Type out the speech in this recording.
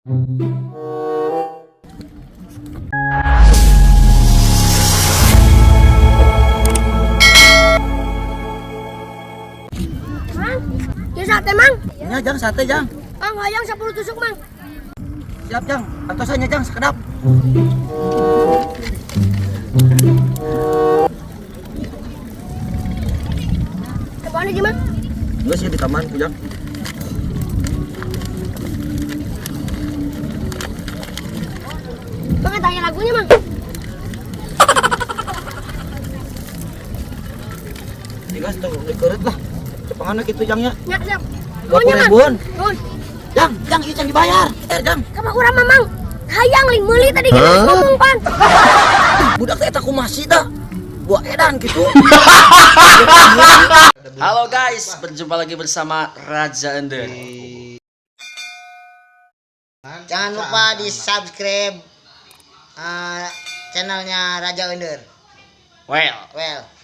Mang, ya sate mang. Ya Jang, sate Jang. Mang, hayang 10 tusuk mang. Siap Jang, antosannya Jang sekedap. Apaan aja mang? Gue sih di taman Jang. Mang tanya lagunya mang. Tiga setengah dikeret lah. Cepangan gitu Jangnya. Nyak siap. 20 ribuan. Nuhun. Jang, itu Jang dibayar. Jang. Kamu urang mamang. Hayang ling meuli tadi kita ngomong pan. Budak teh tak masih dah. Gua edan gitu. Halo guys, berjumpa lagi bersama Raja Ender. Jangan lupa di subscribe channelnya Raja Ender. Well, Well.